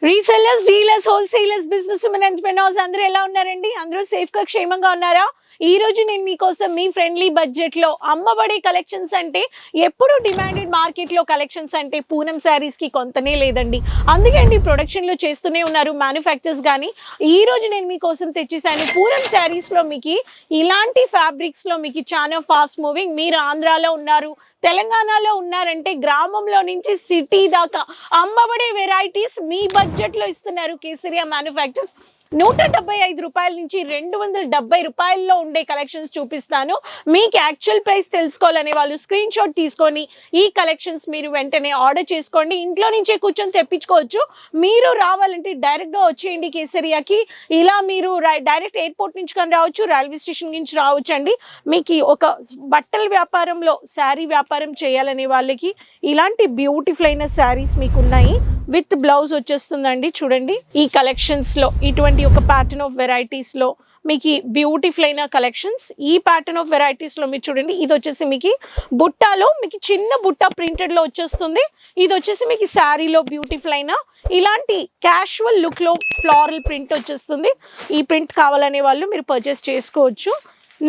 Resellers, dealers, wholesalers, business women entrepreneurs అందరూ ఎలా ఉన్నారండి? అందరూ సేఫ్‌గా క్షేమంగా ఉన్నారా? ఈ రోజు నేను మీకోసం మీ ఫ్రెండ్లీ బడ్జెట్‌లో అమ్మబడే కలెక్షన్స్ అంటే ఎప్పుడు డిమాండెడ్ మార్కెట్‌లో కలెక్షన్స్ అంటే పూనం శారీస్‌కి కొంతనే లేదండి. అందుకే అండి ప్రొడక్షన్‌లో చేస్తూనే ఉన్నారు మ్యానుఫ్యాక్చర్స్ గానీ. ఈ రోజు నేను మీకోసం తెచ్చేసాను పూనం శారీస్‌లో మీకి ఇలాంటి ఫ్యాబ్రిక్స్‌లో మీకు చాలా ఫాస్ట్ మూవింగ్. మీరు ఆంధ్రాలో ఉన్నారు, తెలంగాణలో ఉన్నారంటే గ్రామంలో నుంచి సిటీ దాకా అమ్మబడే వెరైటీస్ మీ బడ్జెట్ లో ఇస్తున్నారు కేసరియా మ్యానుఫ్యాక్చర్స్. రూ. 175 నుంచి రూ. 270 ఉండే కలెక్షన్స్ చూపిస్తాను. మీకు యాక్చువల్ ప్రైస్ తెలుసుకోవాలనే వాళ్ళు స్క్రీన్ షాట్ తీసుకొని ఈ కలెక్షన్స్ మీరు వెంటనే ఆర్డర్ చేసుకోండి. ఇంట్లో నుంచే కూర్చొని తెప్పించుకోవచ్చు. మీరు రావాలంటే డైరెక్ట్ గా వచ్చేయండి కేసరియాకి. ఇలా మీరు డైరెక్ట్ ఎయిర్పోర్ట్ నుంచి కానీ రావచ్చు, రైల్వే స్టేషన్ నుంచి రావచ్చు అండి. మీకు ఒక బట్టల వ్యాపారంలో శారీ వ్యాపారం చేయాలనే వాళ్ళకి ఇలాంటి బ్యూటిఫుల్ అయిన శారీస్ మీకు ఉన్నాయి. విత్ బ్లౌజ్ వచ్చేస్తుందండి. చూడండి ఈ కలెక్షన్స్ లో ఇటువంటి ఒక ప్యాటర్న్ ఆఫ్ వెరైటీస్ లో మీకు బ్యూటిఫుల్ అయిన కలెక్షన్స్. ఈ ప్యాటర్న్ ఆఫ్ వెరైటీస్ లో మీరు చూడండి, ఇది వచ్చేసి మీకు బుట్టాలో మీకు చిన్న బుట్ట ప్రింటెడ్ లో వచ్చేస్తుంది. ఇది వచ్చేసి మీకు శారీలో బ్యూటిఫుల్ అయిన ఇలాంటి క్యాషువల్ లుక్ లో ఫ్లోరల్ ప్రింట్ వచ్చేస్తుంది. ఈ ప్రింట్ కావాలనే వాళ్ళు మీరు పర్చేస్ చేసుకోవచ్చు.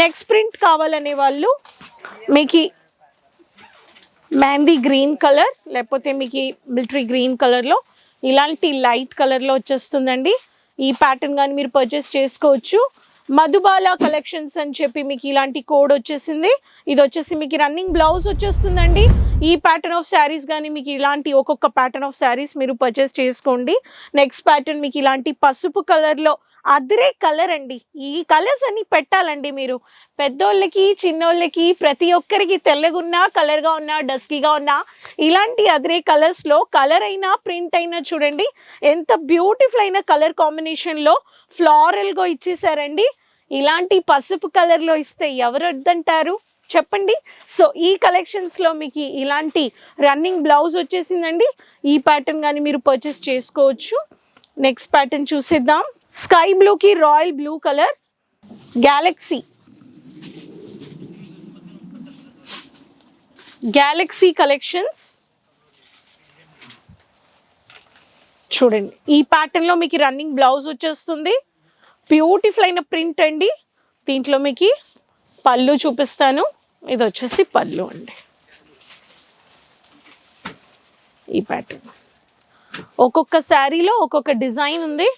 నెక్స్ట్ ప్రింట్ కావాలనే వాళ్ళు మీకు మ్యాందీ గ్రీన్ కలర్ లేకపోతే మీకు మిలిటరీ గ్రీన్ కలర్లో ఇలాంటి లైట్ కలర్లో వచ్చేస్తుందండి. ఈ ప్యాటర్న్ కానీ మీరు పర్చేస్ చేసుకోవచ్చు. మధుబాల కలెక్షన్స్ అని చెప్పి మీకు ఇలాంటి కోడ్ వచ్చేసింది. ఇది వచ్చేసి మీకు రన్నింగ్ బ్లౌజ్ వచ్చేస్తుందండి. ఈ ప్యాటర్న్ ఆఫ్ శారీస్ కానీ మీకు ఇలాంటి ఒక్కొక్క ప్యాటర్న్ ఆఫ్ శారీస్ మీరు పర్చేస్ చేసుకోండి. నెక్స్ట్ ప్యాటర్న్ మీకు ఇలాంటి పసుపు కలర్లో అదిరే కలర్ అండి. ఈ కలర్స్ అన్ని పెట్టాలండి మీరు. పెద్దోళ్ళకి చిన్నోళ్ళకి ప్రతి ఒక్కరికి తెల్లగున్నా కలర్గా ఉన్నా డస్కీగా ఉన్నా ఇలాంటి అదిరే కలర్స్లో కలర్ అయినా ప్రింట్ అయినా చూడండి ఎంత బ్యూటిఫుల్ అయిన కలర్ కాంబినేషన్లో ఫ్లోరల్గా ఇచ్చేసారండి. ఇలాంటి పసుపు కలర్లో ఇస్తే ఎవరు వద్దంటారు చెప్పండి. సో ఈ కలెక్షన్స్లో మీకు ఇలాంటి రన్నింగ్ బ్లౌజ్ వచ్చేసిందండి. ఈ ప్యాటర్న్ కానీ మీరు పర్చేస్ చేసుకోవచ్చు. నెక్స్ట్ ప్యాటర్న్ చూసేద్దాం. స్కై బ్లూకి royal blue colour, Galaxy collections చూడండి. ఈ ప్యాటర్న్లో మీకు రన్నింగ్ బ్లౌజ్ వచ్చేస్తుంది. బ్యూటిఫుల్ అయిన ప్రింట్ అండి. దీంట్లో మీకు పళ్ళు చూపిస్తాను. ఇది వచ్చేసి పళ్ళు అండి. ఈ ప్యాటర్న్ ఒక్కొక్క శారీలో ఒక్కొక్క డిజైన్ ఉంది.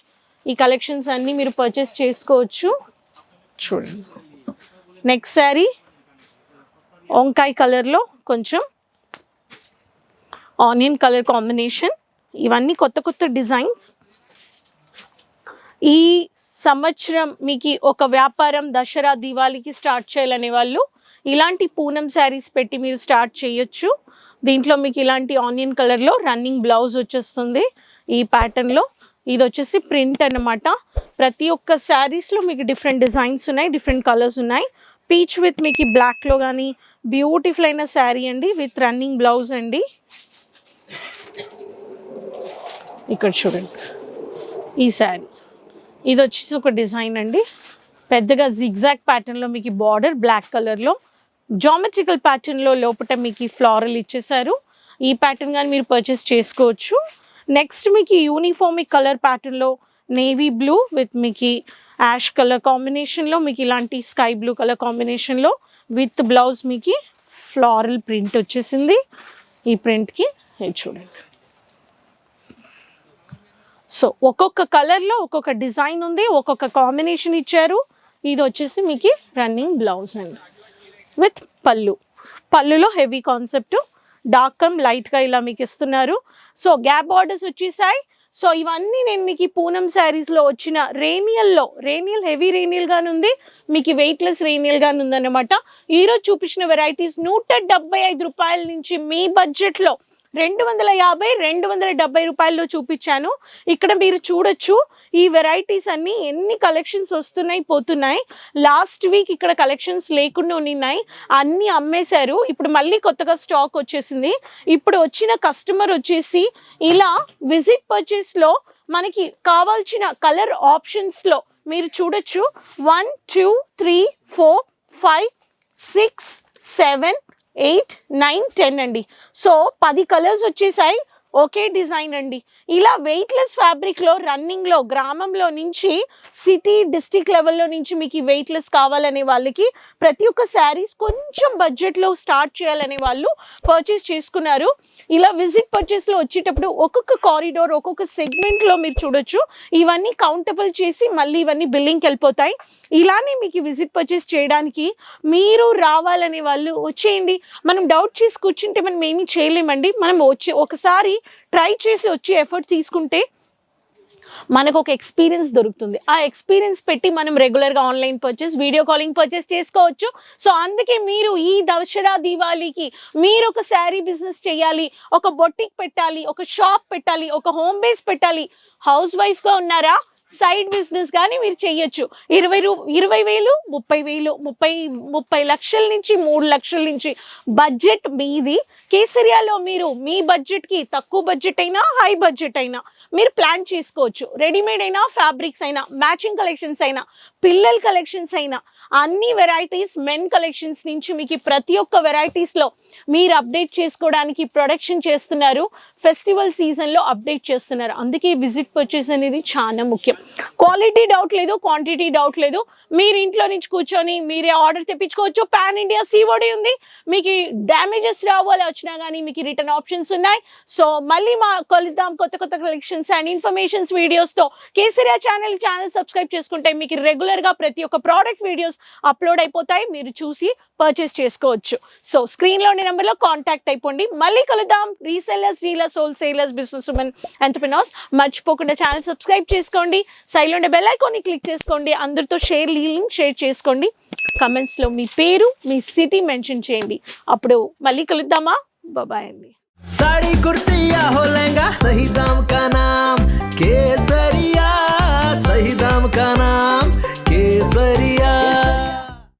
ఈ కలెక్షన్స్ అన్నీ మీరు పర్చేస్ చేసుకోవచ్చు. చూడండి నెక్స్ట్ శారీ వంకాయ కలర్లో కొంచెం ఆనియన్ కలర్ కాంబినేషన్. ఇవన్నీ కొత్త కొత్త డిజైన్స్. ఈ సంవత్సరం మీకు ఒక వ్యాపారం దసరా దీవాళికి స్టార్ట్ చేయాలనే వాళ్ళు ఇలాంటి పూనం శారీస్ పెట్టి మీరు స్టార్ట్ చేయొచ్చు. దీంట్లో మీకు ఇలాంటి ఆనియన్ కలర్లో రన్నింగ్ బ్లౌజ్ వచ్చేస్తుంది. ఈ ప్యాటర్న్లో ఇది వచ్చేసి ప్రింట్ అన్నమాట. ప్రతి ఒక్క శారీస్లో మీకు డిఫరెంట్ డిజైన్స్ ఉన్నాయి, డిఫరెంట్ కలర్స్ ఉన్నాయి. పీచ్ విత్ మీకు బ్లాక్లో కానీ బ్యూటిఫుల్ అయిన శారీ అండి విత్ రన్నింగ్ బ్లౌజ్ అండి. ఇక్కడ చూడండి ఈ శారీ. ఇది వచ్చేసి ఒక డిజైన్ అండి. పెద్దగా జిగ్జాగ్ ప్యాటర్న్లో మీకు బార్డర్ బ్లాక్ కలర్లో జామెట్రికల్ ప్యాటర్న్లో లోపల మీకు ఫ్లోరల్ ఇచ్చేసారు. ఈ ప్యాటర్న్ కానీ మీరు పర్చేస్ చేసుకోవచ్చు. నెక్స్ట్ మీకు యూనిఫామిక్ కలర్ ప్యాటర్న్లో నేవీ బ్లూ విత్ మీకు యాష్ కలర్ కాంబినేషన్లో మీకు ఇలాంటి స్కై బ్లూ కలర్ కాంబినేషన్లో విత్ బ్లౌజ్ మీకు ఫ్లోరల్ ప్రింట్ వచ్చేసింది. ఈ ప్రింట్కి చూడండి. సో ఒక్కొక్క కలర్లో ఒక్కొక్క డిజైన్ ఉంది, ఒక్కొక్క కాంబినేషన్ ఇచ్చారు. ఇది వచ్చేసి మీకు రన్నింగ్ బ్లౌజ్ అండి విత్ పళ్ళులో హెవీ కాన్సెప్ట్ డార్క్ కమ్ లైట్గా ఇలా మీకు ఇస్తున్నారు. సో గ్యాప్ బార్డర్స్ వచ్చేసాయి. సో ఇవన్నీ నేను మీకు పూనం శారీస్లో వచ్చిన రేనియల్ హెవీ రేనియల్గానే ఉంది, మీకు వెయిట్లెస్ రేనియల్గానే ఉందన్నమాట. ఈరోజు చూపించిన వెరైటీస్ రూ. 175 నుంచి మీ బడ్జెట్లో 250-270 చూపించాను. ఇక్కడ మీరు చూడొచ్చు ఈ వెరైటీస్ అన్నీ ఎన్ని కలెక్షన్స్ వస్తున్నాయి పోతున్నాయి. లాస్ట్ వీక్ ఇక్కడ కలెక్షన్స్ లేకుండా ఉన్నాయి, అన్నీ అమ్మేశారు. ఇప్పుడు మళ్ళీ కొత్తగా స్టాక్ వచ్చేసింది. ఇప్పుడు వచ్చిన కస్టమర్ వచ్చేసి ఇలా విజిట్ పర్చేస్లో మనకి కావాల్సిన కలర్ ఆప్షన్స్లో మీరు చూడొచ్చు 1 2 3 4 5 6 7 8 9 10 అండి. సో 10 కలర్స్ వచ్చేసాయి. ఒకే డిజైన్ అండి. ఇలా వెయిట్‌లెస్ ఫ్యాబ్రిక్‌లో రన్నింగ్‌లో గ్రామంలో నుంచి సిటీ, డిస్ట్రిక్ట్ లెవెల్‌లో నుంచి మీకు ఈ వెయిట్‌లెస్ కావాలనే వాళ్ళకి ప్రతి ఒక్క శారీస్ కొంచెం బడ్జెట్‌లో స్టార్ట్ చేయాలనే వాళ్ళు పర్చేస్ చేసుకున్నారు. ఇలా విజిట్ పర్చేస్‌లో వచ్చేటప్పుడు ఒక్కొక్క కారిడార్, ఒక్కొక్క సెగ్మెంట్‌లో మీరు చూడొచ్చు. ఇవన్నీ కౌంటబుల్ చేసి మళ్ళీ ఇవన్నీ బిల్లింగ్‌కి వెళ్ళిపోతాయి. ఇలానే మీకు విజిట్ పర్చేస్ చేయడానికి మీరు రావాలనే వాళ్ళు వచ్చేయండి. మనం డౌట్ చేసి కూర్చుంటే మనం ఏమీ చేయలేమండి. మనం వచ్చి ఒకసారి ట్రై చేసి వచ్చి ఎఫర్ట్ తీసుకుంటే మనకు ఒక ఎక్స్పీరియన్స్ దొరుకుతుంది. ఆ ఎక్స్పీరియన్స్ పెట్టి మనం రెగ్యులర్‌గా online purchase, video calling purchase చేసుకోవచ్చు. సో, అందుకే మీరు ఈ దసరా, దీవాళీకి మీరొక శారీ బిజినెస్ చేయాలి, ఒక బొటిక్ పెట్టాలి, ఒక షాప్ పెట్టాలి, ఒక హోమ్ బేస్ పెట్టాలి. హౌస్ వైఫ్‌గా ఉన్నారా? సైడ్ బిజినెస్ గాని మీరు చెయ్యొచ్చు. 20,000, 30,000, 30 లక్షల నుంచి 3 లక్షల నుంచి బడ్జెట్ మీది. కేసరియాలో మీరు మీ బడ్జెట్‌కి తక్కువ బడ్జెట్ అయినా, హై బడ్జెట్ అయినా మీరు ప్లాన్ చేసుకోవచ్చు. రెడీమేడ్ అయినా, ఫ్యాబ్రిక్స్ అయినా, మ్యాచింగ్ కలెక్షన్స్ అయినా, పిల్లల కలెక్షన్స్ అయినా, అన్ని వెరైటీస్ మెన్ కలెక్షన్స్ నుంచి మీకు ప్రతి ఒక్క వెరైటీస్‌లో మీరు అప్డేట్ చేసుకోవడానికి ప్రొడక్షన్ చేస్తున్నారు. ఫెస్టివల్ సీజన్‌లో అప్డేట్ చేస్తున్నారు. అందుకే విజిట్ పర్చేస్ అనేది చాలా ముఖ్యం. క్వాలిటీ డౌట్ లేదు, క్వాంటిటీ డౌట్ లేదు. మీరు ఇంట్లో నుంచి కూర్చొని మీరే ఆర్డర్ తెప్పించుకోవచ్చు. పాన్ ఇండియా సీఓడీ ఉంది. మీకు డ్యామేజెస్ రావు, అలా వచ్చినా కానీ మీకు రిటర్న్ ఆప్షన్స్ ఉన్నాయి. సో మళ్ళీ కలుద్దాం కొత్త కొత్త కలెక్షన్స్ అండ్ ఇన్ఫర్మేషన్స్ వీడియోస్తో. కేసరియా ఛానల్ సబ్స్క్రైబ్ చేసుకుంటే మీకు రెగ్యులర్గా ప్రతి ఒక్క ప్రోడక్ట్ వీడియోస్ అప్లోడ్ అయిపోతాయి. మీరు చూసి పర్చేస్ చేసుకోవచ్చు. సో స్క్రీన్లో ఉండే నెంబర్లో కాంటాక్ట్ అయిపోండి. మళ్ళీ కలుద్దాం. Resellers, dealers, wholesalers, business women, entrepreneurs మర్చిపోకుండా ఛానల్ సబ్స్క్రైబ్ చేసుకోండి. సైడ్లో ఉండే బెల్ ఐకాన్ని క్లిక్ చేసుకోండి. అందరితో లింక్ షేర్ చేసుకోండి. కమెంట్స్లో మీ పేరు, మీ సిటీ మెన్షన్ చేయండి. అప్పుడు మళ్ళీ కలుద్దామా? బాయ్ అండి. साड़ी कुर्ती या हो लहंगा, सही दाम का नाम